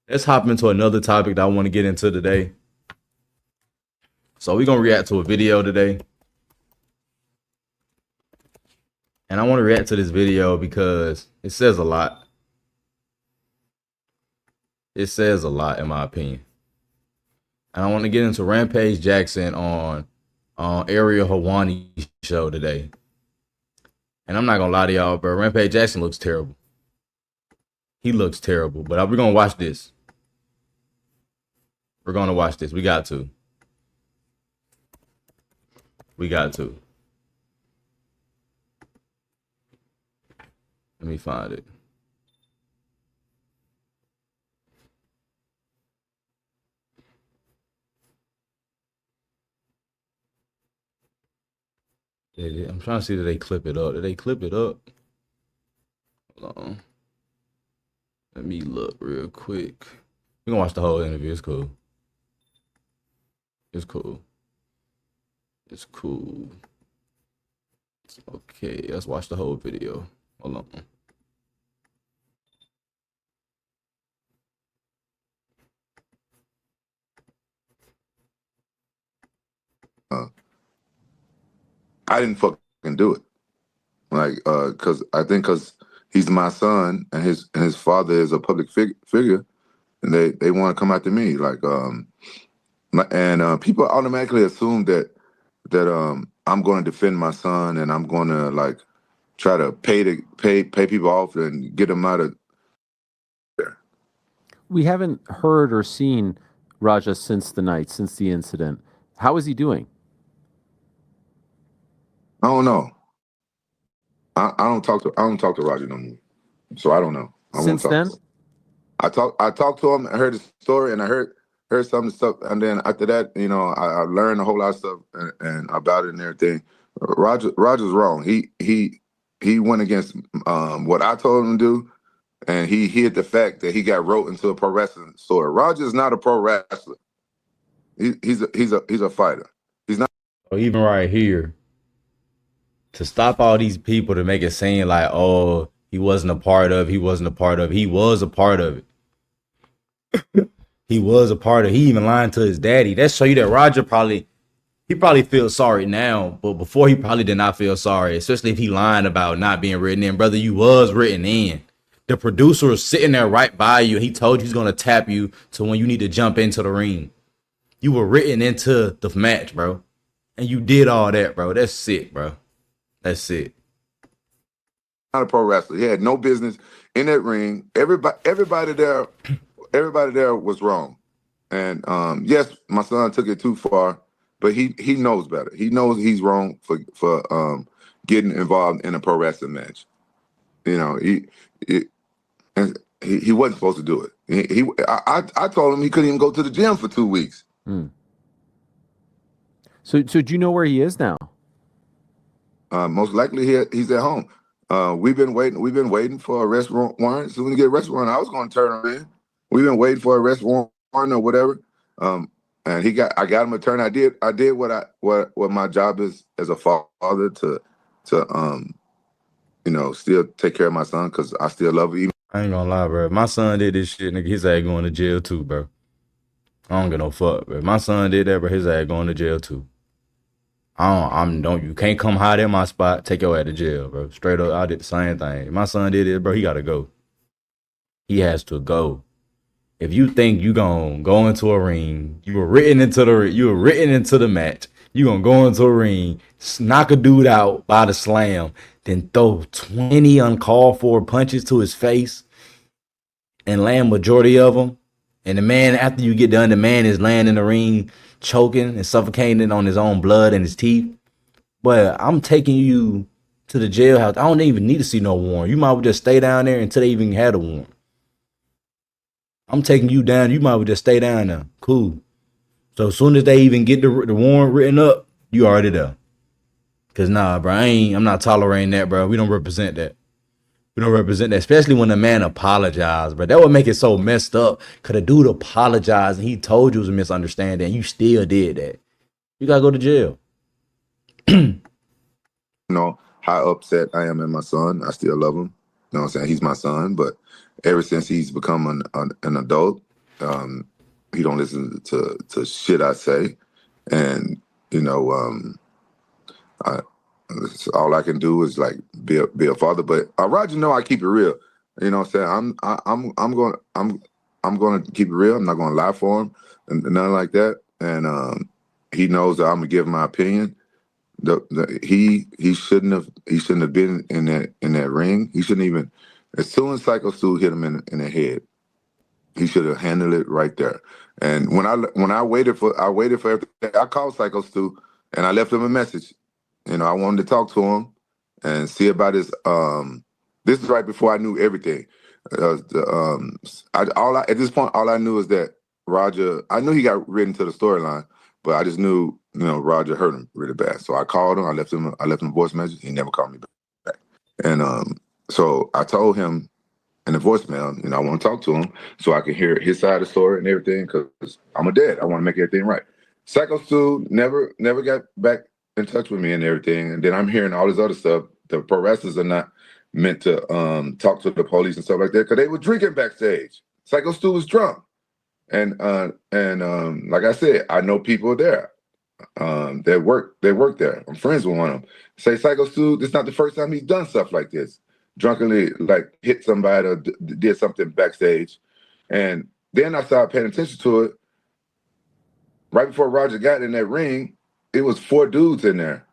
let's hop into another topic that I want to get into today. So we're gonna react to a video today. And I want to react to this video because it says a lot. It says a lot in my opinion. And I want to get into Rampage Jackson on Ariel Hawani's show today. And I'm not gonna lie to y'all, bro. Rampage Jackson looks terrible. He looks terrible. But we're gonna watch this. We're gonna watch this. We got to. We got to. Let me find it. I'm trying to see that they clip it up. Did they clip it up? Hold on. Let me look real quick. We're gonna watch the whole interview. It's cool. It's cool. It's cool. Okay, let's watch the whole video. Hold on. I didn't fucking do it. Like, cause he's my son and his father is a public figure, and they want to come after me. Like, people automatically assume that I'm going to defend my son and I'm going to like try to pay people off and get them out of there. We haven't heard or seen Raja since the incident. How is he doing? I don't know. I don't talk to Roger no more, so I don't know. Since then, I talked to him. I heard his story, and I heard some of the stuff, and then after that, I learned a whole lot of stuff and about it and everything. Roger's wrong. He went against what I told him to do, and he hid the fact that he got roped into a pro wrestling story. Roger's not a pro wrestler. He's a fighter. He's not. Even right here, to stop all these people to make it seem like, oh, he wasn't a part of it. He was a part of it. He was a part of it. He even lied to his daddy. That show you that Roger probably feels sorry now, but before he probably did not feel sorry, especially if he lied about not being written in. Brother, you was written in. The producer was sitting there right by you. He told you he's gonna tap you to when you need to jump into the ring. You were written into the match, bro. And you did all that, bro. That's sick, bro. That's it. Not a pro wrestler. He had no business in that ring. Everybody there was wrong. And yes, my son took it too far, but he knows better. He knows he's wrong for getting involved in a pro wrestling match. He wasn't supposed to do it. I told him he couldn't even go to the gym for 2 weeks. So do you know where he is now? Most likely he's at home. We've been waiting for a arrest warrant. As soon as we get an arrest warrant, I was going to turn him in. We've been waiting for an arrest warrant or whatever. And I got him a turn. I did what my job is as a father to still take care of my son because I still love him. I ain't gonna lie, bro. If my son did this shit, nigga, his ass going to jail too, bro. I don't give no fuck, bro. If my son did that, bro, his ass going to jail too. You can't come hide in my spot, take your ass to jail, bro. Straight up, I did the same thing. If my son did it, bro, he gotta go. He has to go. If you think you gonna go into a ring, you were written into the match, you gonna go into a ring, knock a dude out by the slam, then throw 20 uncalled for punches to his face and land majority of them. And the man, after you get done, the man is laying in the ring, choking and suffocating on his own blood and his teeth. But I'm taking you to the jailhouse. I don't even need to see no warrant. You might well just stay down there until they even had a warrant. I'm taking you down. You might well just stay down there. Cool. So as soon as they even get the warrant written up, you already there. Cause nah, bro, I'm not tolerating that, bro. We don't represent that. We don't represent that, especially when the man apologized, bro. That would make it so messed up. Cause the dude apologized and he told you it was a misunderstanding and you still did that. You gotta go to jail. How upset I am at my son. I still love him. You know what I'm saying? He's my son, but ever since he's become an adult, he don't listen to shit I say, and you know, I, all I can do is like be a father. But Roger, know I keep it real. You know what I'm saying? I'm going to keep it real. I'm not going to lie for him and nothing like that. And he knows that I'm gonna give my opinion. He shouldn't have been in that ring. He shouldn't even. As soon as Psycho Stu hit him in the head, he should have handled it right there. And when I waited for everything. I called Psycho Stu and I left him a message. You know, I wanted to talk to him and see about his. This is right before I knew everything. At this point, all I knew is that Roger. I knew he got written to the storyline, but I just knew, Roger hurt him really bad. So I called him. I left him a voice message. He never called me back. And so I told him in the voicemail, I want to talk to him so I can hear his side of the story and everything, because I'm a dad. I want to make everything right. Psycho Stu never got back in touch with me and everything. And then I'm hearing all this other stuff. The pro wrestlers are not meant to talk to the police and stuff like that because they were drinking backstage. Psycho Stu was drunk. And like I said, I know people there that work there. I'm friends with one of them. Say Psycho Stu, this is not the first time he's done stuff like this. Drunkenly, like, hit somebody or did something backstage. And then I started paying attention to it. Right before Roger got in that ring, it was 4 dudes in there.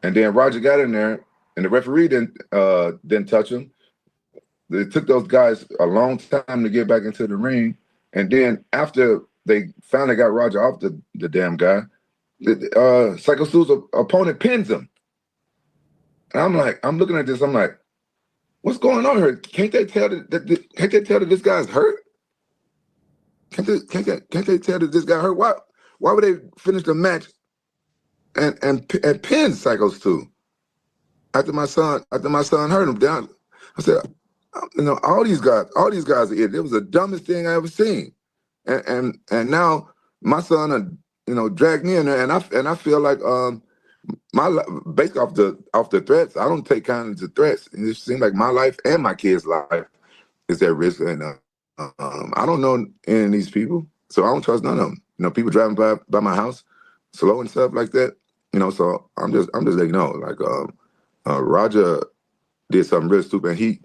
And then Roger got in there, and the referee didn't touch him. It took those guys a long time to get back into the ring. And then after they finally got Roger off the damn guy, Psycho Stu's opponent pins him. And I'm looking at this, I'm like, what's going on here? Can't they tell that this guy's hurt? Can't they tell that this guy hurt? Why would they finish the match and pin Psycho Stu after my son hurt him down? I said, all these guys are idiots. It was the dumbest thing I ever seen. And now my son, dragged me in there, and I feel like based off the threats, I don't take kindly to threats. And it seems like my life and my kids' life is at risk, and I don't know any of these people, so I don't trust none of them. People driving by my house slow and stuff like that. So I'm just letting you know, like, Roger did something real stupid. And he.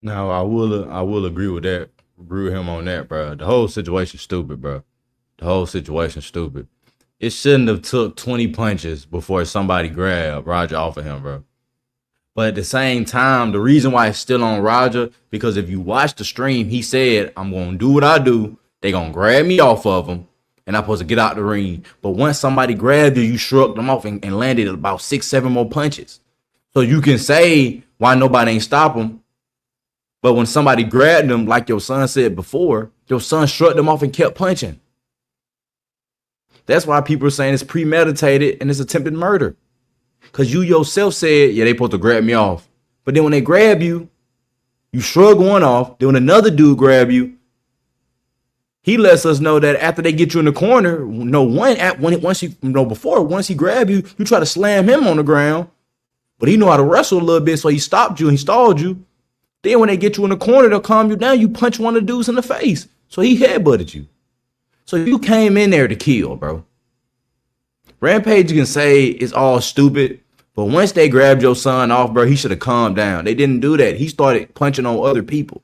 No, I will agree with that. Agree with him on that, bro. The whole situation's stupid, bro. The whole situation's stupid. It shouldn't have took 20 punches before somebody grabbed Roger off of him, bro. But at the same time, the reason why it's still on Roger, because if you watch the stream, he said, I'm going to do what I do. They going to grab me off of him, and I'm supposed to get out the ring. But once somebody grabbed you, you shrugged them off and landed about 6-7 more punches. So you can say why nobody ain't stop him. But when somebody grabbed him, like your son said before, your son shrugged him off and kept punching. That's why people are saying it's premeditated and it's attempted murder. Because you yourself said, yeah, they supposed to grab me off. But then when they grab you, you shrug one off. Then when another dude grab you, he lets us know that after they get you in the corner, once he grab you, you try to slam him on the ground. But he know how to wrestle a little bit, so he stopped you and he stalled you. Then when they get you in the corner, they'll calm you down. You punch one of the dudes in the face. So he headbutted you. So you came in there to kill, bro. Rampage can say it's all stupid, but once they grabbed your son off, bro, he should have calmed down. They didn't do that. He started punching on other people.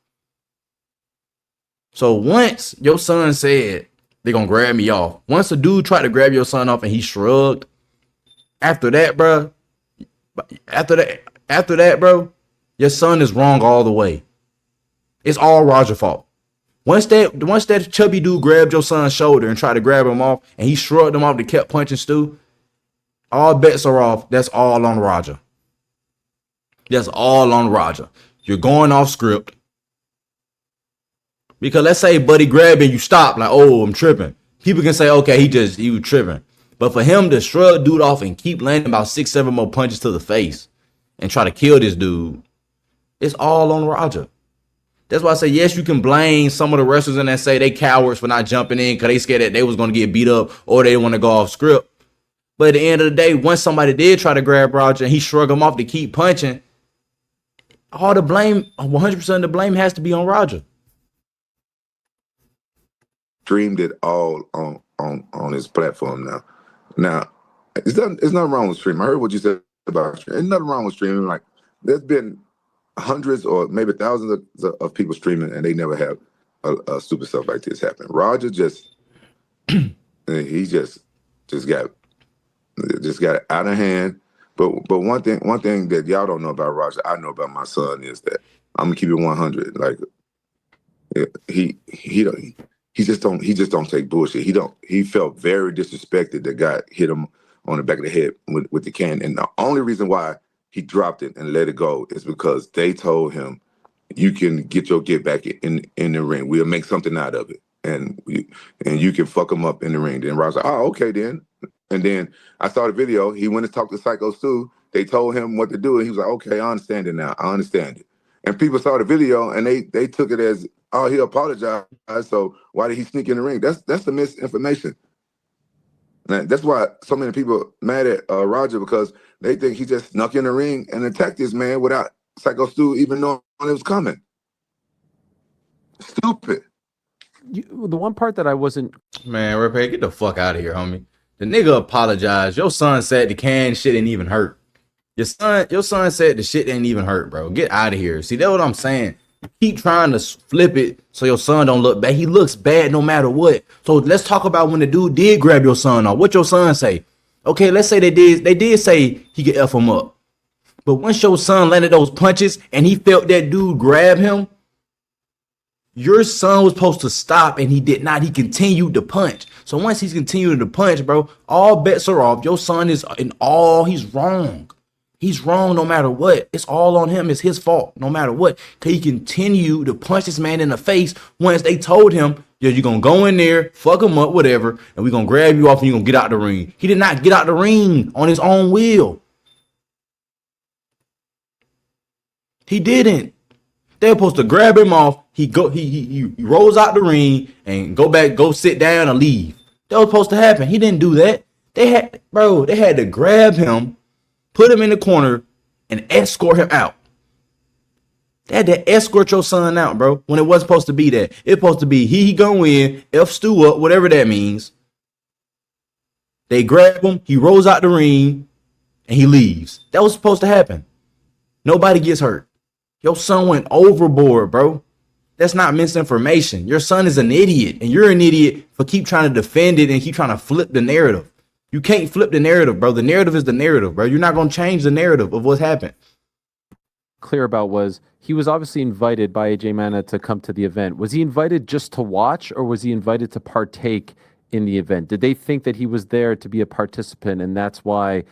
So once your son said they're going to grab me off, once a dude tried to grab your son off and he shrugged, after that, bro, your son is wrong all the way. It's all Roger's fault. Once that chubby dude grabbed your son's shoulder and tried to grab him off, and he shrugged him off and kept punching Stu, all bets are off. That's all on Roger. That's all on Roger. You're going off script. Because let's say Buddy grabbed and you stop, like, oh, I'm tripping. People can say, okay, he was tripping. But for him to shrug dude off and keep landing about 6-7 more punches to the face and try to kill this dude, it's all on Roger. That's why I say, yes, you can blame some of the wrestlers in that say they cowards for not jumping in because they scared that they was going to get beat up or they want to go off script. But at the end of the day, once somebody did try to grab Roger and he shrugged him off to keep punching, all the blame, 100% of the blame has to be on Roger. streamed it all on his platform now. Now, it's nothing wrong with streaming. I heard what you said about streaming. There's nothing wrong with streaming. Like, there's been hundreds or maybe thousands of people streaming, and they never have a stupid stuff like this happen. Roger he just got out of hand. But one thing that y'all don't know about Roger, I know about my son, is that I'm gonna keep it 100. Like, he just don't take bullshit. He felt very disrespected that guy hit him on the back of the head with the can. And the only reason why he dropped it and let it go is because they told him, you can get your get back in the ring. We'll make something out of it. And you can fuck him up in the ring. Then Roger's like, oh, okay then. And then I saw the video. He went and talked to Psycho Stu. They told him what to do. And he was like, okay, I understand it now. I understand it. And people saw the video and they took it as, oh, he apologized. So why did he sneak in the ring? That's the misinformation. And that's why so many people mad at Roger, because they think he just snuck in the ring and attacked this man without Psycho Stu even knowing it was coming. Stupid. The one part that I wasn't... Man, Rampage, get the fuck out of here, homie. The nigga apologized. Your son said the can shit didn't even hurt. Your son said the shit didn't even hurt, bro. Get out of here. See, that's what I'm saying. You keep trying to flip it so your son don't look bad. He looks bad no matter what. So let's talk about when the dude did grab your son off. What your son say? Okay, let's say they did say he could F him up. But once your son landed those punches and he felt that dude grab him, your son was supposed to stop, and he did not. He continued to punch. So once he's continuing to punch, bro, all bets are off. Your son is he's wrong. He's wrong no matter what. It's all on him. It's his fault no matter what. Because he continued to punch this man in the face once they told him, yo, you're going to go in there, fuck him up, whatever, and we're going to grab you off and you're going to get out the ring. He did not get out the ring on his own will. He didn't. They were supposed to grab him off. He rolls out the ring and go sit down and leave. That was supposed to happen. He didn't do that. They had to grab him, put him in the corner, and escort him out. They had to escort your son out, bro, when it wasn't supposed to be that. It's supposed to be he go in, F Stu up, whatever that means. They grab him, he rolls out the ring, and he leaves. That was supposed to happen. Nobody gets hurt. Your son went overboard, bro. That's not misinformation. Your son is an idiot, and you're an idiot for keep trying to defend it and keep trying to flip the narrative. You can't flip the narrative, bro. The narrative is the narrative, bro. You're not going to change the narrative of what's happened. Clear about was he was obviously invited by AJ Mana to come to the event. Was he invited just to watch, or was he invited to partake in the event? Did they think that he was there to be a participant, and that's why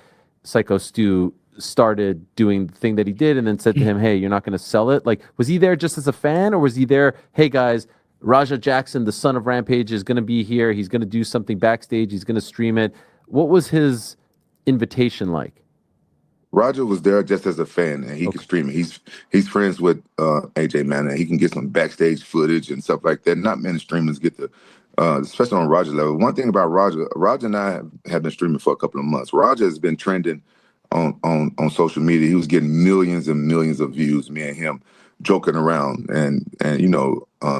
Psycho Stu started doing the thing that he did and then said to him, hey, you're not going to sell it? Like, was he there just as a fan, or was he there, hey guys, Raja Jackson, the son of Rampage, is going to be here. He's going to do something backstage. He's going to stream it. What was his invitation like? Roger was there just as a fan, and he could stream it. He's friends with AJ Mana. He can get some backstage footage and stuff like that. Not many streamers get to, especially on Roger level. One thing about Roger and I have been streaming for a couple of months. Roger has been trending on social media. He was getting millions and millions of views, me and him joking around and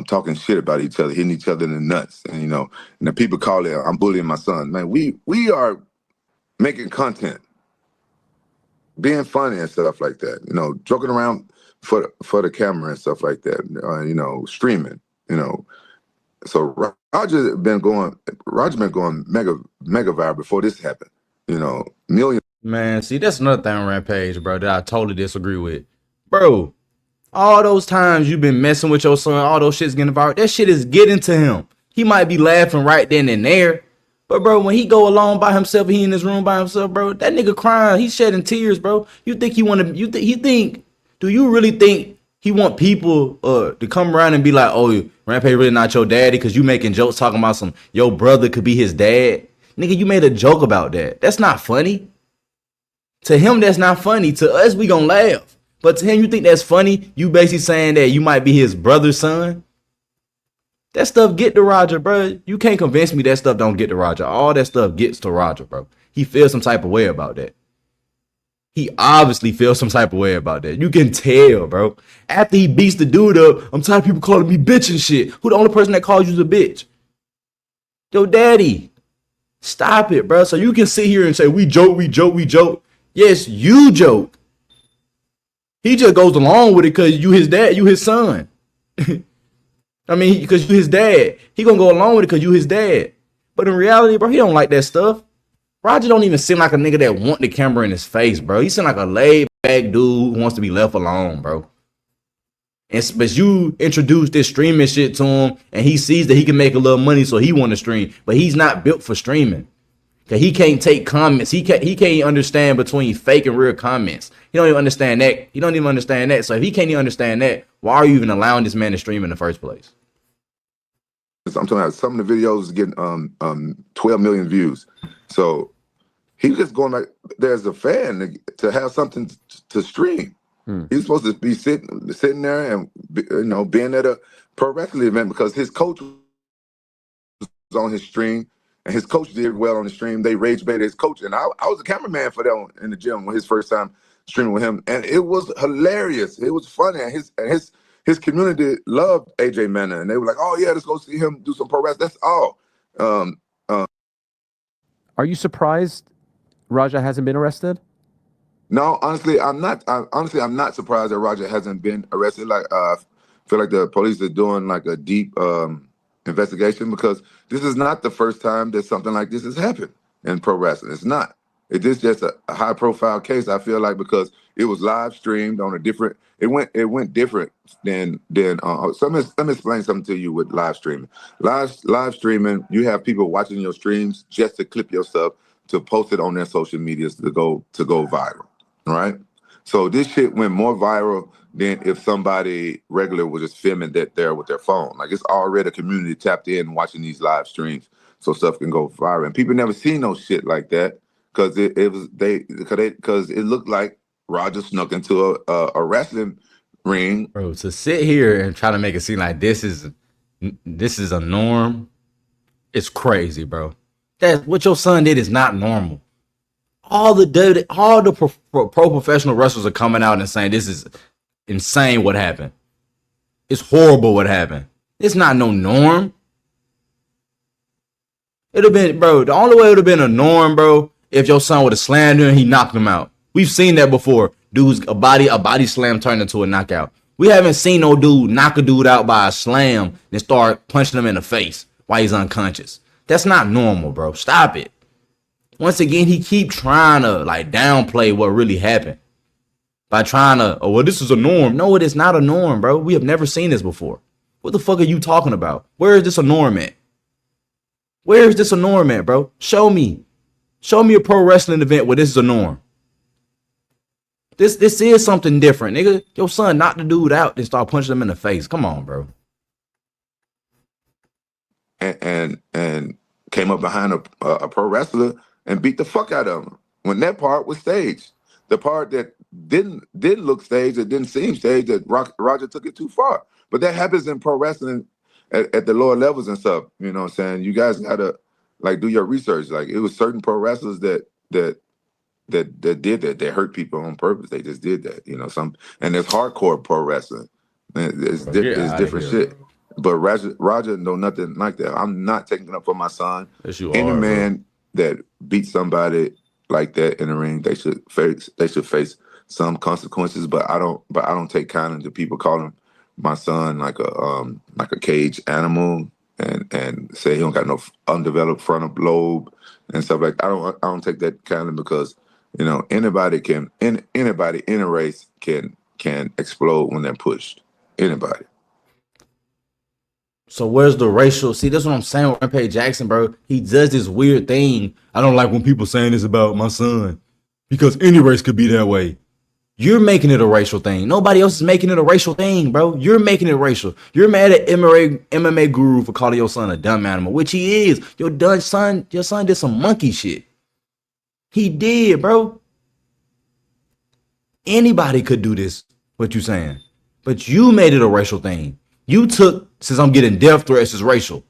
talking shit about each other, hitting each other in the nuts. And and the people call it, I'm bullying my son. Man, we are making content, being funny and stuff like that, joking around for the camera and stuff like that, streaming, So Roger been going mega viral before this happened, millions. Man, see, that's another thing on Rampage, bro, that I totally disagree with. Bro, all those times you've been messing with your son, all those shit's getting viral, that shit is getting to him. He might be laughing right then and there, but bro, when he go alone by himself, he in his room by himself, bro, that nigga crying, he's shedding tears, bro. You think do you really think he want people to come around and be like, oh, Rampage really not your daddy because you making jokes talking about your brother could be his dad? Nigga, you made a joke about that. That's not funny. To him, that's not funny. To us, we gonna laugh. But to him, you think that's funny? You basically saying that you might be his brother's son? That stuff get to Roger, bro. You can't convince me that stuff don't get to Roger. All that stuff gets to Roger, bro. He feels some type of way about that. He obviously feels some type of way about that. You can tell, bro. After he beats the dude up, I'm tired of people calling me bitch and shit. Who the only person that calls you a bitch? Your daddy. Stop it, bro. So you can sit here and say, we joke, we joke, we joke. Yes, you joke. He just goes along with it because you his dad, you his son. I mean, because you his dad. He gonna go along with it because you his dad. But in reality, bro, he don't like that stuff. Roger don't even seem like a nigga that want the camera in his face, bro. He seem like a laid back dude who wants to be left alone, bro. But you introduce this streaming shit to him, and he sees that he can make a little money, so he want to stream. But he's not built for streaming. Cause he can't take comments. He can't understand between fake and real comments. He don't even understand that. He don't even understand that. So if he can't even understand that, why are you even allowing this man to stream in the first place? I'm talking about some of the videos getting 12 million views. So he's just going like there's a fan to have something to stream. He's supposed to be sitting there and being at a pro wrestling event because his coach was on his stream. And his coach did well on the stream. They rage baited his coach. And I was a cameraman for them in the gym when his first time streaming with him. And it was hilarious. It was funny. And his community loved AJ Manna. And they were like, oh, yeah, let's go see him do some pro wrestling. That's all. Are you surprised Raja hasn't been arrested? No, honestly, I'm not. I'm not surprised that Raja hasn't been arrested. Like, I feel like the police are doing like a deep investigation because this is not the first time that something like this has happened in pro wrestling. It's not. It is just a high profile case. I feel like because it was live streamed on a different. It went different than. So let me explain something to you with live streaming. Live streaming, you have people watching your streams just to clip your stuff to post it on their social medias to go viral. All right. So this shit went more viral than if somebody regular was just filming that there with their phone. Like it's already a community tapped in watching these live streams, so stuff can go viral. And people never seen no shit like that because it looked like Roger snuck into a wrestling ring. Bro, to sit here and try to make it seem like this is a norm, it's crazy, bro. That what your son did is not normal. All the pro professional wrestlers are coming out and saying this is insane what happened. It's horrible what happened. It's not no norm. It'd have been, bro, the only way it would have been a norm, bro, if your son would have slammed him and he knocked him out. We've seen that before. Dude's a body slam turned into a knockout. We haven't seen no dude knock a dude out by a slam and start punching him in the face while he's unconscious. That's not normal, bro. Stop it. Once again, he keep trying to like downplay what really happened by trying to, oh, well, this is a norm. No, it is not a norm, bro. We have never seen this before. What the fuck are you talking about? Where is this a norm at? Where is this a norm at, bro? Show me a pro wrestling event where this is a norm. This is something different, nigga. Your son knocked the dude out and start punching him in the face. Come on, bro. And came up behind a pro wrestler and beat the fuck out of him. When that part was staged, the part that didn't look staged, it didn't seem staged, that Roger took it too far. But that happens in pro wrestling at the lower levels and stuff. You know what I'm saying? You guys gotta like do your research. Like it was certain pro wrestlers that did that. They hurt people on purpose. They just did that. You know, and there's hardcore pro wrestling. It's different shit. But Roger know nothing like that. I'm not taking up for my son. Yes, you Any are, man that beats somebody like that in the ring, they should face some consequences. But I don't take kindly to people calling my son like a caged animal and say he don't got no undeveloped frontal lobe and stuff like that. I don't take that kindly because you know anybody in a race can explode when they're pushed. Anybody. So where's the racial? See, that's what I'm saying with Rampage Jackson, bro. He does this weird thing. I don't like when people saying this about my son because any race could be that way. You're making it a racial thing. Nobody else is making it a racial thing, bro. You're making it racial. You're mad at MMA guru for calling your son a dumb animal, which he is. Your son did some monkey shit. He did, bro. Anybody could do this, what you saying. But you made it a racial thing. You took, since I'm getting death threats, as racial.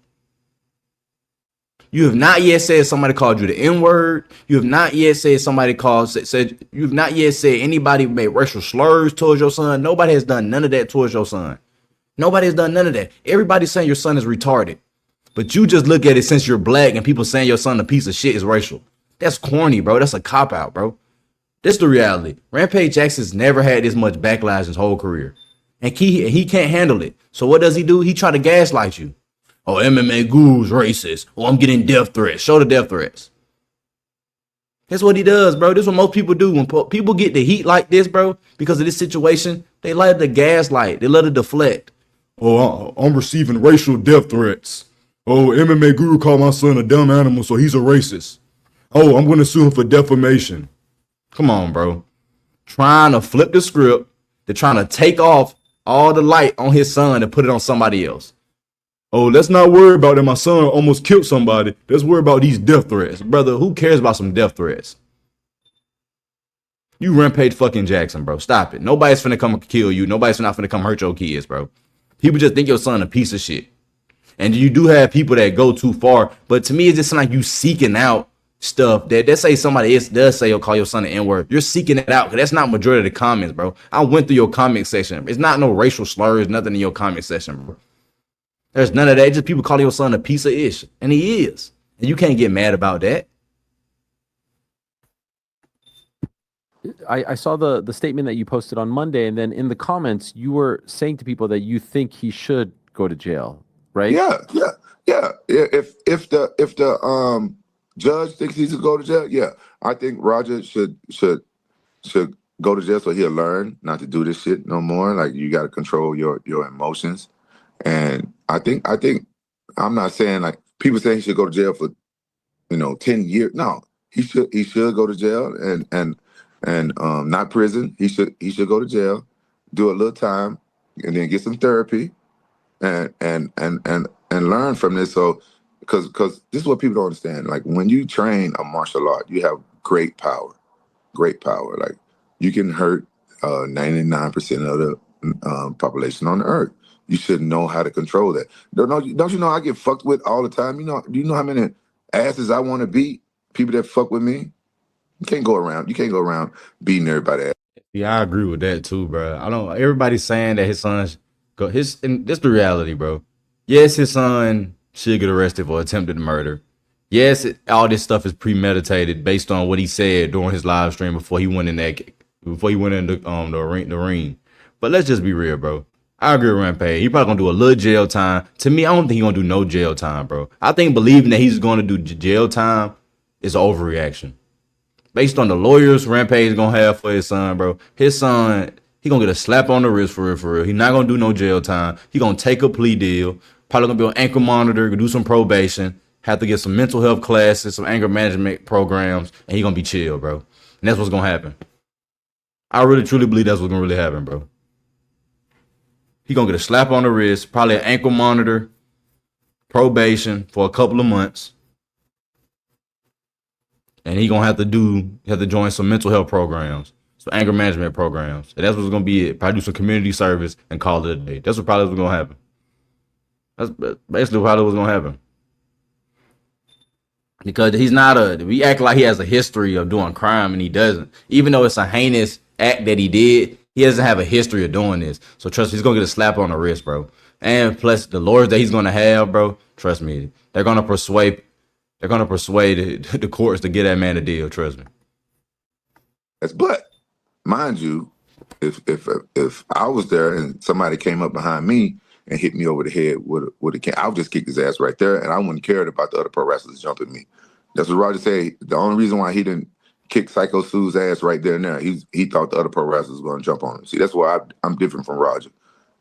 You have not yet said somebody called you the N-word. You have not yet said you have not yet said anybody made racial slurs towards your son. Nobody has done none of that towards your son. Nobody has done none of that. Everybody's saying your son is retarded. But you just look at it since you're black and people saying your son a piece of shit is racial. That's corny, bro. That's a cop out, bro. This the reality. Rampage Jackson's never had this much backlash in his whole career. And he can't handle it. So what does he do? He try to gaslight you. Oh, MMA guru's racist. Oh, I'm getting death threats. Show the death threats. That's what he does, bro. This is what most people do. When people get the heat like this, bro, because of this situation, they like to gaslight. They let it deflect. Oh, I'm receiving racial death threats. Oh, MMA guru called my son a dumb animal, so he's a racist. Oh, I'm going to sue him for defamation. Come on, bro. Trying to flip the script. They're trying to take off all the light on his son and put it on somebody else. Oh, let's not worry about that my son almost killed somebody. Let's worry about these death threats. Brother, who cares about some death threats? You Rampage fucking Jackson, bro. Stop it. Nobody's finna come kill you. Nobody's not finna come hurt your kids, bro. People just think your son a piece of shit. And you do have people that go too far. But to me, it's just like you seeking out stuff that let's say somebody else does say you'll call your son an N-word. You're seeking it out because that's not majority of the comments, bro. I went through your comment section. It's not no racial slurs, nothing in your comment section, bro. There's none of that. It's just people calling your son a piece of ish. And he is. And you can't get mad about that. I saw the statement that you posted on Monday, and then in the comments, you were saying to people that you think he should go to jail, right? Yeah. If the judge thinks he should go to jail, yeah, I think Roger should go to jail so he'll learn not to do this shit no more. Like you got to control your emotions, and I think I'm not saying like people saying he should go to jail for 10 years. No, he should go to jail and not prison. He should go to jail, do a little time, and then get some therapy, and learn from this. So because this is what people don't understand. Like when you train a martial art, you have great power. Like you can hurt 99% of the population on the earth. You should know how to control that. Don't you know I get fucked with all the time? Do you know how many asses I want to beat? People that fuck with me. You can't go around beating everybody ass. Yeah, I agree with that too, bro. Everybody's saying that his son's and this the reality, bro. Yes, his son should get arrested for attempted murder. Yes, all this stuff is premeditated based on what he said during his live stream before he went in the ring. But let's just be real, bro. I agree with Rampage. He probably gonna do a little jail time. To me, I don't think he's gonna do no jail time, bro. I think believing that he's gonna do jail time is an overreaction. Based on the lawyers Rampage is gonna have for his son, bro. His son, he gonna get a slap on the wrist for real. He not gonna do no jail time. He gonna take a plea deal. Probably gonna be on ankle monitor, gonna do some probation, have to get some mental health classes, some anger management programs, and he gonna be chill, bro. And that's what's gonna happen. I really truly believe that's what's gonna really happen, bro. He gonna get a slap on the wrist, probably an ankle monitor, probation for a couple of months. And he gonna have to join some mental health programs, some anger management programs. And that's what's gonna be it. Probably do some community service and call it a day. That's what probably was gonna happen. That's basically probably what's gonna happen. Because we act like he has a history of doing crime and he doesn't. Even though it's a heinous act that he did, he doesn't have a history of doing this. So trust me, he's gonna get a slap on the wrist, bro. And plus the lawyers that he's gonna have, bro, trust me, they're gonna persuade the courts to get that man a deal. Trust me. But mind you, if I was there and somebody came up behind me and hit me over the head with a can, I would just kick his ass right there, and I wouldn't care about the other pro wrestlers jumping me. That's what Roger said. The only reason why he didn't kick Psycho Stu's ass right there and there, he thought the other pro wrestlers were going to jump on him. See, that's why I'm different from Roger.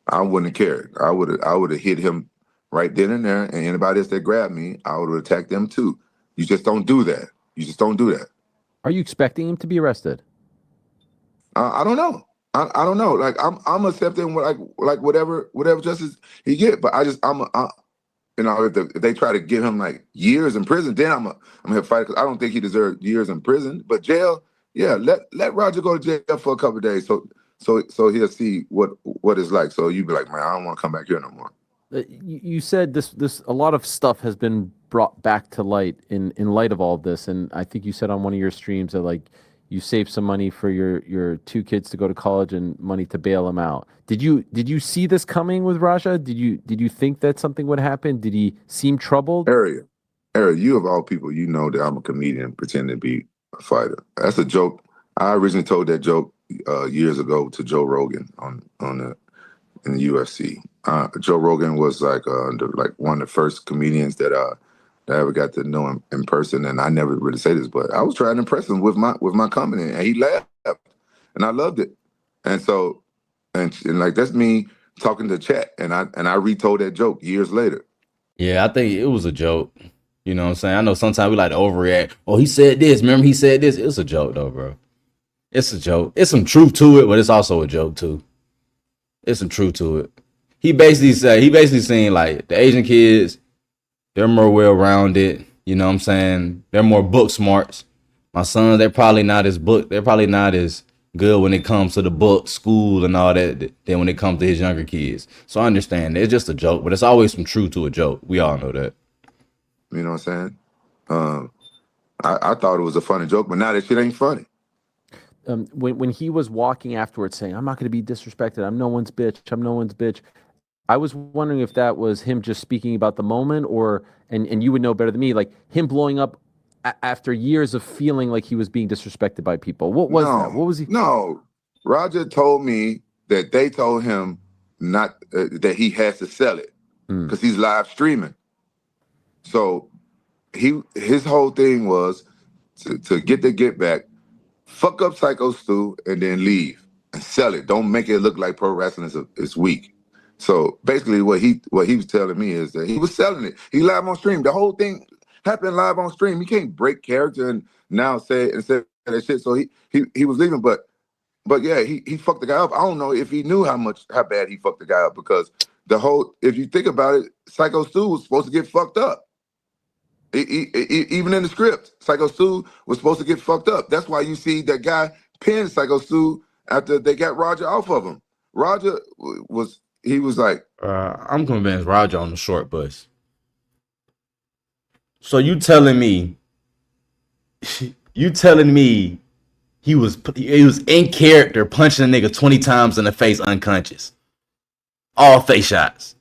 I wouldn't have cared. I would have hit him right then and there, and anybody else that grabbed me, I would have attacked them too. You just don't do that. Are you expecting him to be arrested? I don't know. I don't know. Like I'm accepting like whatever justice he get, but if they try to give him like years in prison, then I'm gonna fight because I don't think he deserves years in prison. But jail, yeah, let Roger go to jail for a couple of days, so he'll see what it's like. So you be like, man, I don't want to come back here no more. You said this a lot of stuff has been brought back to light in light of all of this, and I think you said on one of your streams that like you saved some money for your two kids to go to college and money to bail them out. Did you see this coming with Raja? Did you think that something would happen? Did he seem troubled? Area, you of all people, you know that I'm a comedian pretending to be a fighter. That's a joke. I originally told that joke years ago to Joe Rogan in the UFC. Joe Rogan was like one of the first comedians that I ever got to know in person, and I never really say this, but I was trying to impress him with my comedy, and he laughed, and I loved it. And so, and like that's me talking to chat, and I retold that joke years later. Yeah, I think it was a joke. You know what I'm saying? I know sometimes we like to overreact. Oh, he said this. Remember he said this? It's a joke though, bro. It's a joke. It's some truth to it, but it's also a joke too. It's some truth to it. He basically saying like the Asian kids, they're more well-rounded. You know what I'm saying? They're more book smarts. My sons, they're probably not as good when it comes to the book, school, and all that than when it comes to his younger kids. So I understand. It's just a joke, but it's always some truth to a joke. We all know that. You know what I'm saying? I thought it was a funny joke, but now that shit ain't funny. When he was walking afterwards saying, I'm not going to be disrespected. I'm no one's bitch. I'm no one's bitch. I was wondering if that was him just speaking about the moment and you would know better than me, like him blowing up after years of feeling like he was being disrespected by people. What was that? What was he? No, Roger told me that they told him not that he has to sell it because he's live streaming. So his whole thing was to get the get back, fuck up Psycho Stu, and then leave and sell it. Don't make it look like pro wrestling is weak. So basically, what he was telling me is that he was selling it. He live on stream. The whole thing happened live on stream. He can't break character and now say that shit. So he was leaving, but yeah, he fucked the guy up. I don't know if he knew how bad he fucked the guy up because if you think about it, Psycho Stu was supposed to get fucked up. Even in the script, Psycho Stu was supposed to get fucked up. That's why you see that guy pin Psycho Stu after they got Roger off of him. Roger was like, I'm convinced Roger on the short bus. So you telling me he was in character punching a nigga 20 times in the face unconscious. All face shots.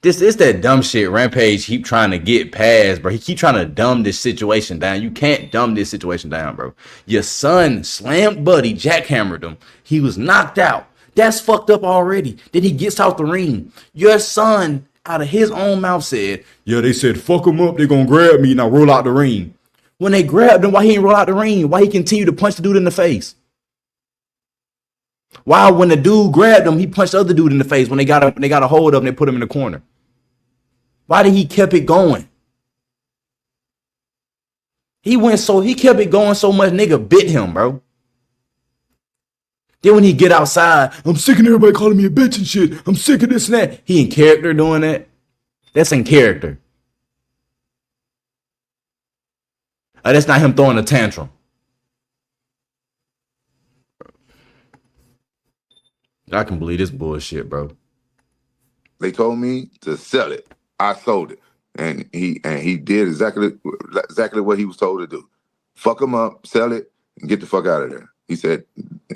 This is that dumb shit Rampage keep trying to get past, bro. He keep trying to dumb this situation down. You can't dumb this situation down, bro. Your son slammed Buddy, jackhammered him. He was knocked out. That's fucked up already. Then he gets out the ring. Your son, out of his own mouth, said, yeah, they said, fuck him up. They're going to grab me. Now roll out the ring. When they grabbed him, why he didn't roll out the ring? Why he continued to punch the dude in the face? Why, when the dude grabbed him, he punched the other dude in the face when they got a hold of him, they put him in the corner? Why did he kept it going? He kept it going so much, nigga bit him, bro. Then when he get outside, I'm sick of everybody calling me a bitch and shit. I'm sick of this and that. He in character doing that. That's in character. That's not him throwing a tantrum. I can believe this bullshit, bro. They told me to sell it. I sold it, and he did exactly what he was told to do. Fuck him up, sell it, and get the fuck out of there. He said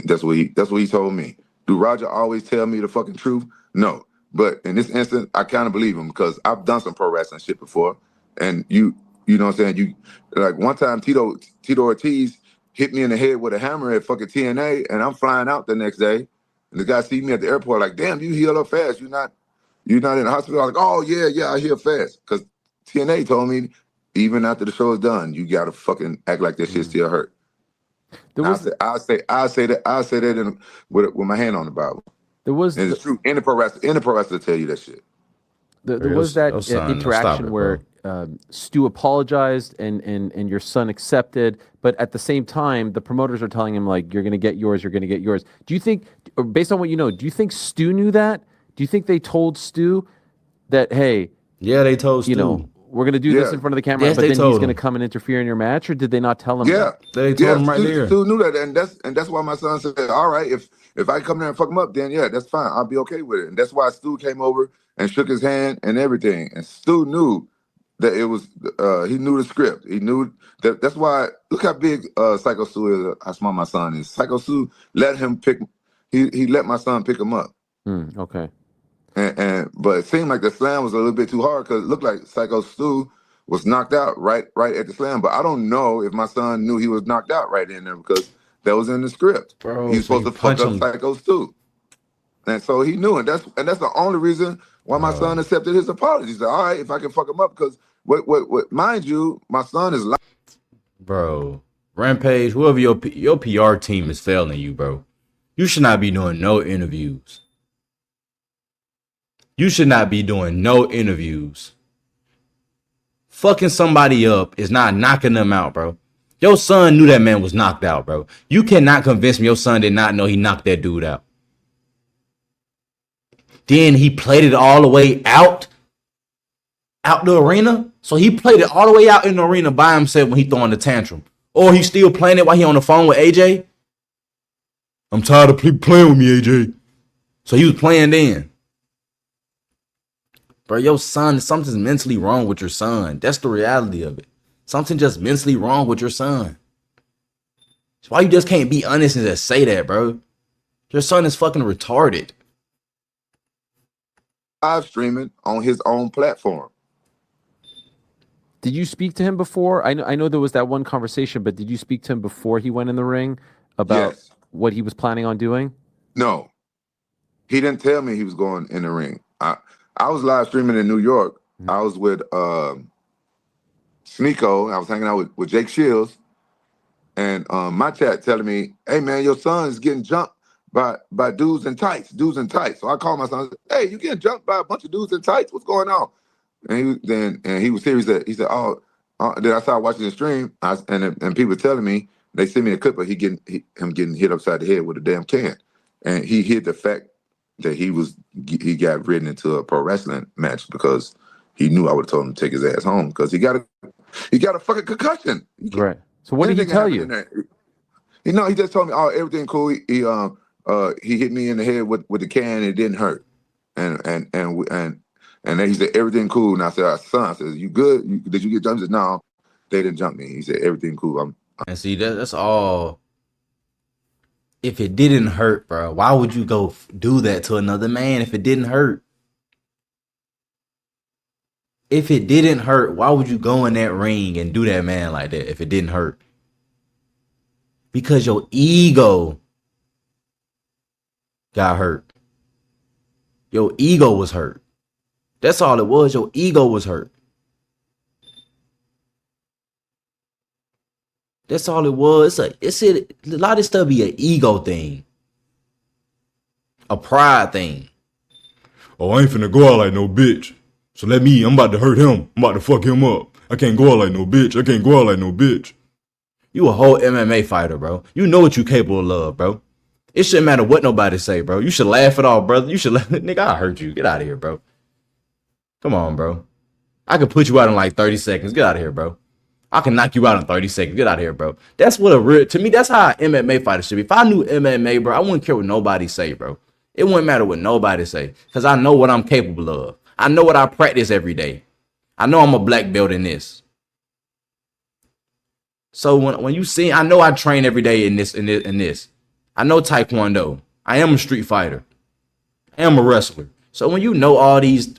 that's what he told me. Do Roger always tell me the fucking truth? No, but in this instance, I kind of believe him because I've done some pro wrestling shit before, and you know what I'm saying. You like one time Tito Ortiz hit me in the head with a hammer at fucking TNA, and I'm flying out the next day, and the guy see me at the airport like, damn, you heal up fast. You're not in the hospital. I'm like, oh, yeah, I heal fast. Because TNA told me, even after the show is done, you got to fucking act like that shit still hurt. I'll say that with my hand on the Bible. And it's true. Any pro wrestler tell you that shit. There was that interaction where Stu apologized and your son accepted, but at the same time, the promoters are telling him, like, you're going to get yours, you're going to get yours. Do you think, or based on what you know, do you think Stu knew that? Do you think they told Stu that, hey, yeah, they told Stu, you know, we're going to do this in front of the camera, but then he's going to come and interfere in your match, or did they not tell him that? They told him right there. Stu knew that, and that's why my son said, all right, if I come there and fuck him up, then yeah, that's fine. I'll be okay with it. And that's why Stu came over and shook his hand and everything. And Stu knew that it was he knew the script. He knew that. That's why look how big Psycho Stu is. How small my son is. Psycho Stu let him pick. He let my son pick him up. Okay. But it seemed like the slam was a little bit too hard because it looked like Psycho Stu was knocked out right at the slam. But I don't know if my son knew he was knocked out right in there because that was in the script. Bro, He's so supposed you to fuck punch up him. Psycho Stu. And so he knew, and that's the only reason why my son accepted his apology. He said, "All right, if I can fuck him up, because what mind you, my son is Bro, Rampage, whoever your PR team is failing you, bro. You should not be doing no interviews. You should not be doing no interviews. Fucking somebody up is not knocking them out, bro. Your son knew that man was knocked out, bro. You cannot convince me your son did not know he knocked that dude out. Then he played it all the way out the arena. So he played it all the way out in the arena by himself when he throwing the tantrum. Or he's still playing it while he on the phone with AJ. I'm tired of playing with me, AJ. So he was playing then. Bro, your son, something's mentally wrong with your son. That's the reality of it. Something just mentally wrong with your son. That's why you just can't be honest and just say that, bro. Your son is fucking retarded. live streaming on his own platform. Did you speak to him before? I know there was that one conversation, but did you speak to him before he went in the ring about what he was planning on doing? No, he didn't tell me he was going in the ring. I was live streaming in New York. I was with Sneeko. I was hanging out with Jake Shields, and my chat telling me, "Hey man, your son is getting jumped by dudes in tights. So I called my son. I said, "Hey, you getting jumped by a bunch of dudes in tights? What's going on?" And he was serious. He said, "Oh." Then I started watching the stream, and people telling me they sent me a clip of him getting hit upside the head with a damn can, and he hid the fact that he got ridden into a pro wrestling match because he knew I would have told him to take his ass home because he got a fucking concussion. Right. So what did he tell you? He just told me, "Oh, everything cool." He hit me in the head with the can. And it didn't hurt, and then he said everything cool. And I said, "Son," I said, "You good? Did you get jumped?" He said, "No, they didn't jump me." He said, "Everything cool." And see, that's all. If it didn't hurt, bro, why would you go do that to another man if it didn't hurt? If it didn't hurt, why would you go in that ring and do that man like that if it didn't hurt? Because your ego got hurt. Your ego was hurt. That's all it was. Your ego was hurt. That's all it was. It's a lot of this stuff be an ego thing. A pride thing. Oh, I ain't finna go out like no bitch. So I'm about to hurt him. I'm about to fuck him up. I can't go out like no bitch. You a whole MMA fighter, bro. You know what you capable of, bro. It shouldn't matter what nobody say, bro. You should laugh it off, brother. You should nigga, I hurt you. Get out of here, bro. Come on, bro. I could put you out in like 30 seconds. Get out of here, bro. I can knock you out in 30 seconds. Get out of here, bro. That's what to me, that's how an MMA fighter should be. If I knew MMA, bro, I wouldn't care what nobody say, bro. It wouldn't matter what nobody say. Because I know what I'm capable of. I know what I practice every day. I know I'm a black belt in this. So when you see, I know I train every day in this. I know Taekwondo. I am a street fighter. I am a wrestler. So when you know all these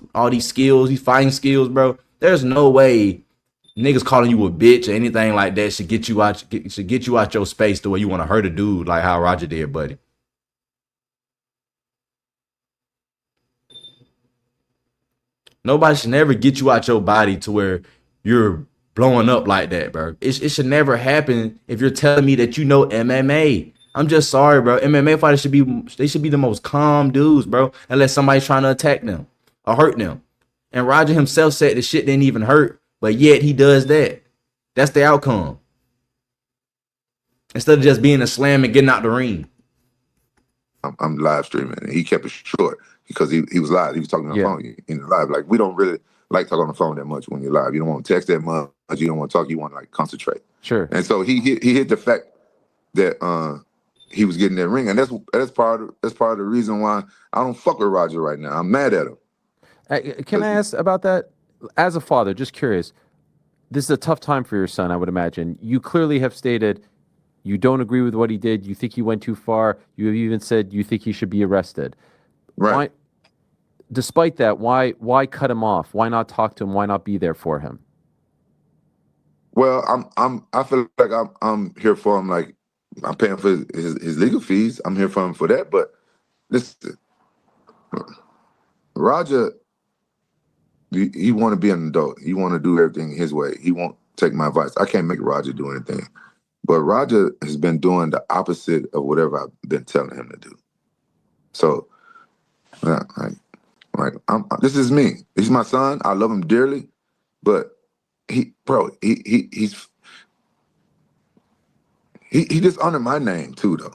skills, these fighting skills, bro, there's no way niggas calling you a bitch or anything like that should get you out your space the way you want to hurt a dude like how Roger did, buddy. Nobody should never get you out your body to where you're blowing up like that, bro. It should never happen if you're telling me that you know MMA. I'm just sorry, bro. MMA fighters should be the most calm dudes, bro, unless somebody's trying to attack them or hurt them. And Roger himself said the shit didn't even hurt, but yet he does that. That's the outcome. Instead of just being a slam and getting out the ring. I'm live streaming, and he kept it short because he was live. He was talking on the phone in the live. Like, we don't really like talking on the phone that much when you're live. You don't want to text that much. You don't want to talk. You want to like concentrate. Sure. And so he hit the fact that he was getting that ring, and that's part of the reason why I don't fuck with Roger right now. I'm mad at him. Can I ask about that? As a father, just curious, this is a tough time for your son, I would imagine. You clearly have stated you don't agree with what he did. You think he went too far. You have even said you think he should be arrested. Right. Why, despite that, why cut him off? Why not talk to him? Why not be there for him? Well, I feel like I'm here for him. Like I'm paying for his legal fees. I'm here for him for that. But listen, Roger, he want to be an adult. He want to do everything his way. He won't take my advice. I can't make Roger do anything. But Roger has been doing the opposite of whatever I've been telling him to do. So, this is me. He's my son. I love him dearly. But he's just under my name too, though.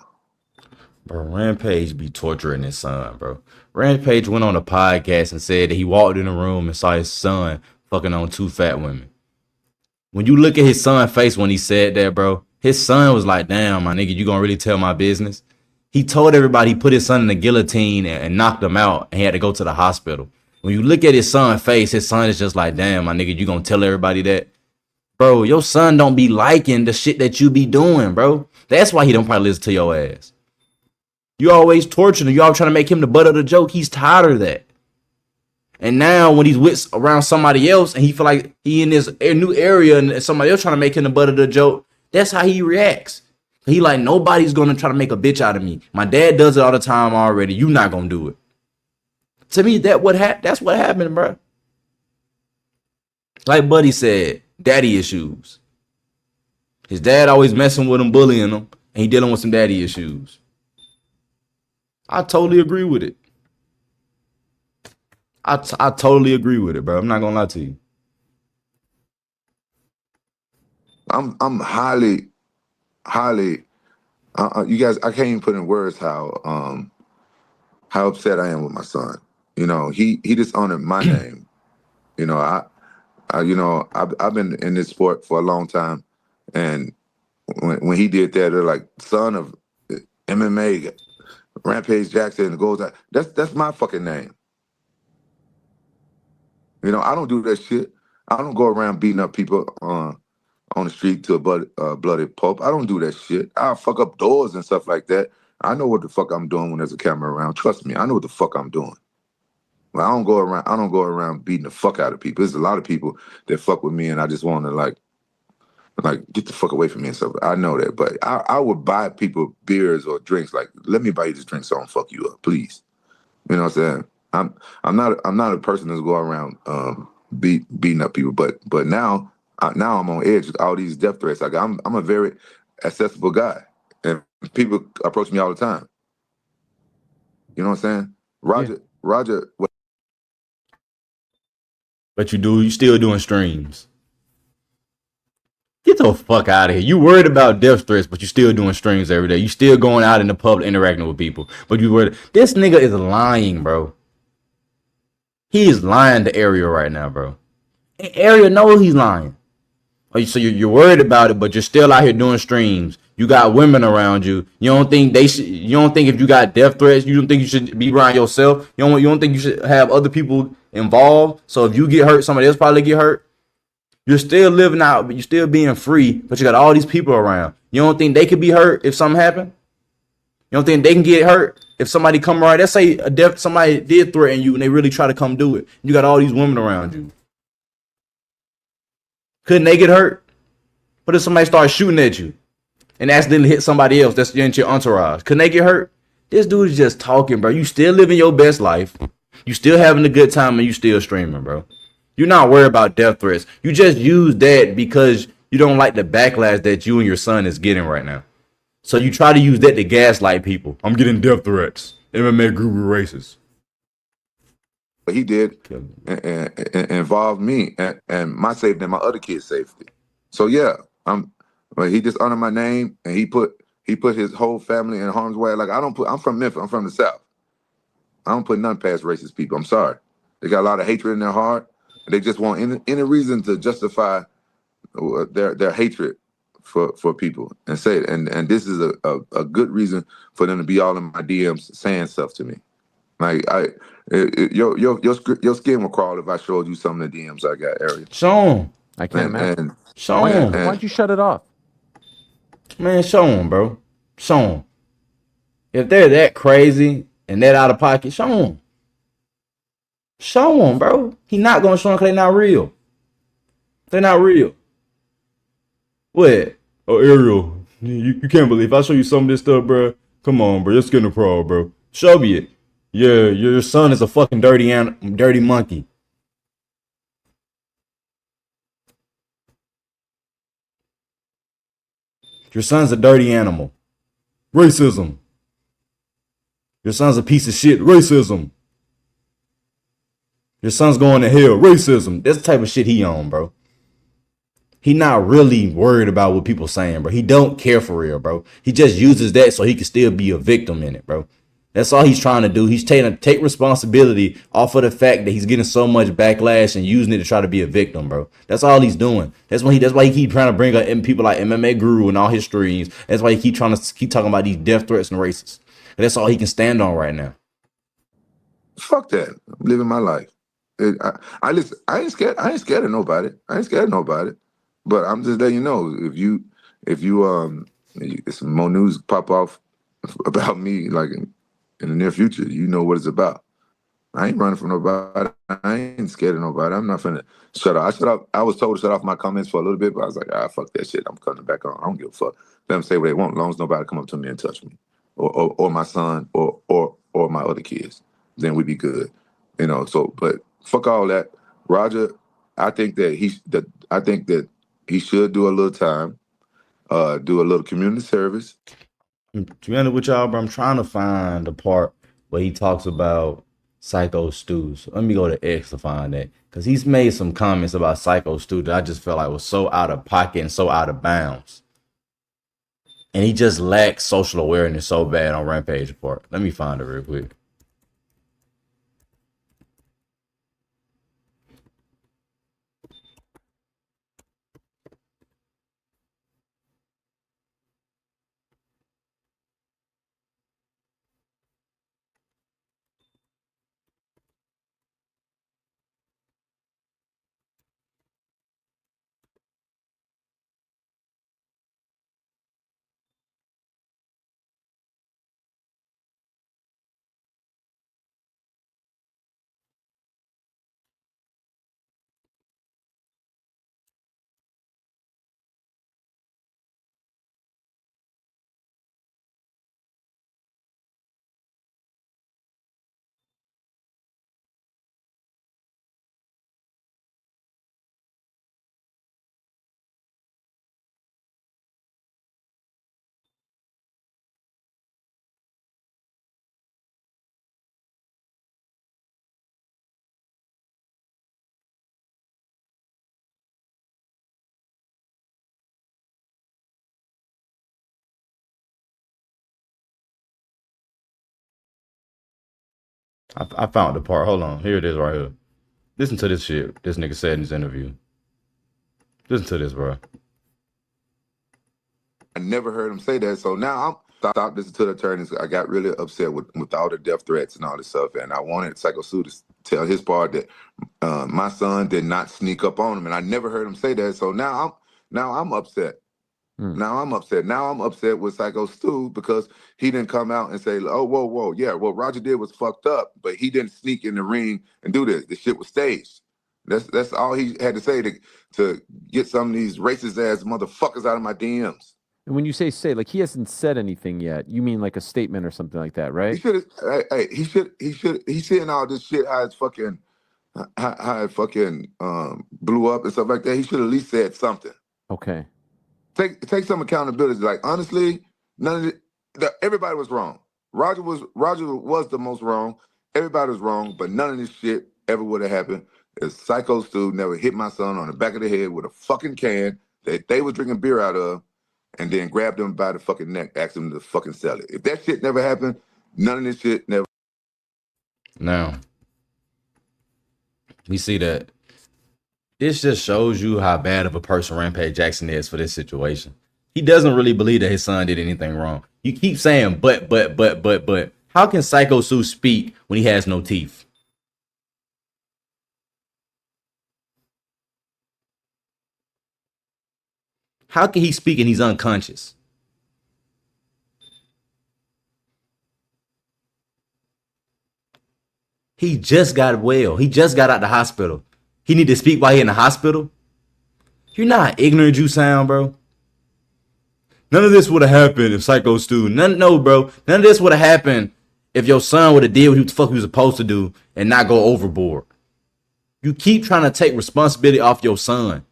Bro, Rampage be torturing his son, bro. Rampage went on a podcast and said that he walked in the room and saw his son fucking on 2 fat women. When you look at his son's face when he said that, bro, his son was like, damn, my nigga, you gonna really tell my business? He told everybody he put his son in the guillotine and knocked him out and he had to go to the hospital. When you look at his son's face, his son is just like, damn, my nigga, you gonna tell everybody that? Bro, your son don't be liking the shit that you be doing, bro. That's why he don't probably listen to your ass. You always torturing him. You always trying to make him the butt of the joke. He's tired of that. And now when he's with around somebody else and he feel like he in this new area and somebody else trying to make him the butt of the joke, that's how he reacts. He like, nobody's going to try to make a bitch out of me. My dad does it all the time already. You not going to do it. To me, that's what happened, bro. Like Buddy said, daddy issues. His dad always messing with him, bullying him, and he dealing with some daddy issues. I totally agree with it. I totally agree with it, bro. I'm not gonna lie to you. I'm highly. You guys, I can't even put in words how upset I am with my son. You know, he dishonored my name. You know, I've been in this sport for a long time, and when he did that, they're like, son of MMA, Rampage Jackson, goes out. That's my fucking name. You know, I don't do that shit. I don't go around beating up people on the street to a bloody pulp. I don't do that shit. I'll fuck up doors and stuff like that. I know what the fuck I'm doing when there's a camera around. Trust me, I know what the fuck I'm doing. But I don't go around beating the fuck out of people. There's a lot of people that fuck with me and I just want to like get the fuck away from me and stuff. I know that. But I would buy people beers or drinks, like, let me buy you this drink so I don't fuck you up, please. You know what I'm saying? I'm not a person that's go around beating up people, but now I'm on edge with all these death threats. Like I'm a very accessible guy, and people approach me all the time. You know what I'm saying? Roger. But you still doing streams. Get the fuck out of here. You worried about death threats, but you still doing streams every day. You still going out in the public interacting with people. But you worried. This nigga is lying, bro. He is lying to Ariel right now, bro. And Ariel knows he's lying. So you're worried about it, but you're still out here doing streams. You got women around you. You don't think you don't think if you got death threats, you don't think you should be around yourself. You don't think you should have other people involved. So if you get hurt, somebody else probably get hurt. You're still living out, but you're still being free, but you got all these people around. You don't think they could be hurt if something happened? You don't think they can get hurt if somebody come around? Let's say somebody did threaten you and they really try to come do it. You got all these women around you. Couldn't they get hurt? What if somebody starts shooting at you and accidentally hit somebody else that's in your entourage? Couldn't they get hurt? This dude is just talking, bro. You still living your best life. You still having a good time and you still streaming, bro. You're not worried about death threats. You just use that because you don't like the backlash that you and your son is getting right now. So you try to use that to gaslight people. I'm getting death threats. MMA group racist. But he did and involve me and my safety and my other kids' safety. So yeah, he dishonored my name and he put his whole family in harm's way. Like I'm from Memphis. I'm from the South. I don't put none past racist people. I'm sorry. They got a lot of hatred in their heart. They just want any reason to justify their hatred for people and say it. And this is a good reason for them to be all in my DMs saying stuff to me. Like your skin will crawl if I showed you some of the DMs I got, Area. Show him. I can't imagine. And Show Why'd him. you shut it off? Man, show him, bro. Show him. If they're that crazy and that out of pocket, show him. Show him, bro. He not gonna show him because they're not real. They're not real. What? Oh, Ariel, you can't believe I show you some of this stuff, bro. Come on, bro. You're skin a crawl, bro. Show me it. Yeah, your son is a fucking dirty monkey. Your son's a dirty animal. Racism. Your son's a piece of shit. Racism. Your son's going to hell. Racism. That's the type of shit he on, bro. He not really worried about what people saying, bro. He don't care for real, bro. He just uses that so he can still be a victim in it, bro. That's all he's trying to do. He's trying to take responsibility off of the fact that he's getting so much backlash and using it to try to be a victim, bro. That's all he's doing. That's why he keep trying to bring up people like MMA Guru and all his streams. That's why he keep trying to keep talking about these death threats and races. That's all he can stand on right now. Fuck that. I'm living my life. I ain't scared. I ain't scared of nobody. I ain't scared of nobody. But I'm just letting you know, if some more news pop off about me, like in the near future, you know what it's about. I ain't running from nobody. I ain't scared of nobody. I'm not finna shut up. I was told to shut off my comments for a little bit, but I was like, fuck that shit. I'm coming back on. I don't give a fuck. Let them say what they want, as long as nobody come up to me and touch me, or my son, or my other kids. Then we'd be good, you know. So, but fuck all that, Roger. I think that he should do a little time, do a little community service. To be honest with y'all, bro, I'm trying to find the part where he talks about Psycho Stu. So let me go to X to find that. Because he's made some comments about Psycho Stu that I just felt like was so out of pocket and so out of bounds. And he just lacks social awareness so bad on Rampage part. Let me find it real quick. I found the part. Hold on. Here it is right here. Listen to this shit this nigga said in his interview. Listen to this, bro. I never heard him say that. So now I'm stopped listening to the attorneys. I got really upset with all the death threats and all this stuff. And I wanted Psycho Stu to tell his part that my son did not sneak up on him. And I never heard him say that. So now I'm upset. Now I'm upset. Now I'm upset with Psycho Stu because he didn't come out and say, oh, whoa. Yeah, what Roger did was fucked up, but he didn't sneak in the ring and do this. The shit was staged. That's all he had to say to get some of these racist ass motherfuckers out of my DMs. And when you say, like, he hasn't said anything yet, you mean like a statement or something like that, right? He's seeing all this shit, how it fucking blew up and stuff like that. He should at least said something. Okay. Take some accountability. Like, honestly, everybody was wrong. Roger was the most wrong. Everybody was wrong, but none of this shit ever would have happened if Psycho Stu never hit my son on the back of the head with a fucking can that they were drinking beer out of, and then grabbed him by the fucking neck, asked him to fucking sell it. If that shit never happened, none of this shit never. Now, we see that this just shows you how bad of a person Rampage Jackson is for this situation. He doesn't really believe that his son did anything wrong. You keep saying, but. How can Psycho Stu speak when he has no teeth? How can he speak and he's unconscious? He just got well. He just got out the hospital. He need to speak while he in the hospital? You're not ignorant you sound, bro. None of this would have happened if Psycho Stu. No, bro. None of this would have happened if your son would have did what the fuck he was supposed to do and not go overboard. You keep trying to take responsibility off your son.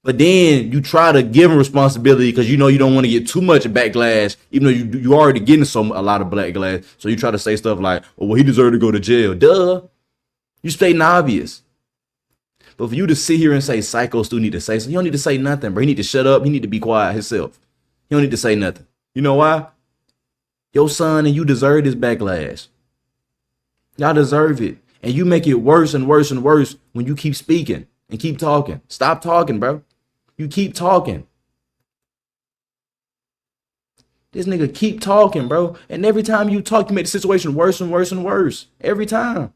But then you try to give him responsibility because you know you don't want to get too much backlash, even though you already getting a lot of backlash. So you try to say stuff like, "Oh, well, he deserved to go to jail." Duh. You stating obvious. But for you to sit here and say Psycho Stu need to say something, he don't need to say nothing, bro. He need to shut up. He need to be quiet himself. He don't need to say nothing. You know why? Your son and you deserve this backlash. Y'all deserve it. And you make it worse and worse and worse when you keep speaking and keep talking. Stop talking, bro. You keep talking. This nigga keep talking, bro. And every time you talk, you make the situation worse and worse and worse. Every time.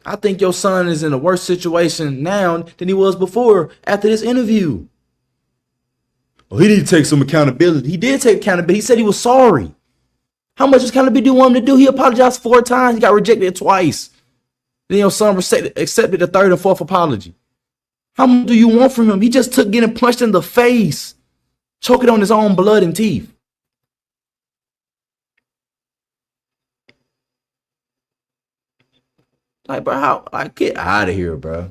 I think your son is in a worse situation now than he was before after this interview. Oh, he didn't take some accountability. He did take accountability. He said he was sorry. How much accountability do you want him to do? He apologized 4 times. He got rejected twice. Then your son accepted the 3rd and 4th apology. How much do you want from him? He just took getting punched in the face, choking on his own blood and teeth. Like, bro, get out of here, bro.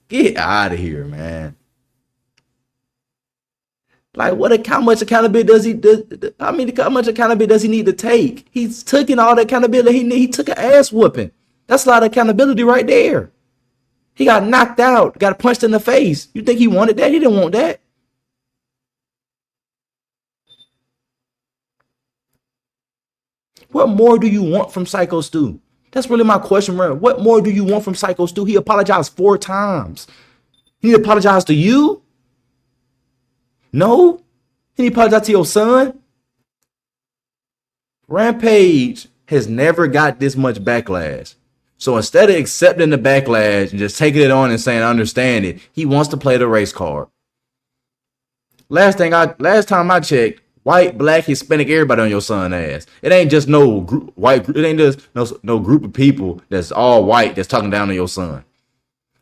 Get out of here, man. Like, how much accountability does he? How much accountability does he need to take? He's taking all the accountability. He took an ass whooping. That's a lot of accountability right there. He got knocked out, got punched in the face. You think he wanted that? He didn't want that. What more do you want from Psycho Stu? That's really my question, bro. What more do you want from Psycho Stu? He apologized 4 times. He apologized to you? No? He didn't apologize to your son? Rampage has never got this much backlash. So instead of accepting the backlash and just taking it on and saying, I understand it, he wants to play the race card. Last time I checked, white, black, Hispanic, everybody on your son ass. It ain't just no group, it ain't just no group of people that's all white that's talking down on your son.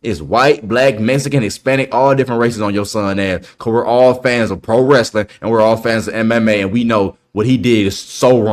It's white, black, Mexican, Hispanic, all different races on your son ass. Because we're all fans of pro wrestling and we're all fans of MMA and we know what he did is so wrong.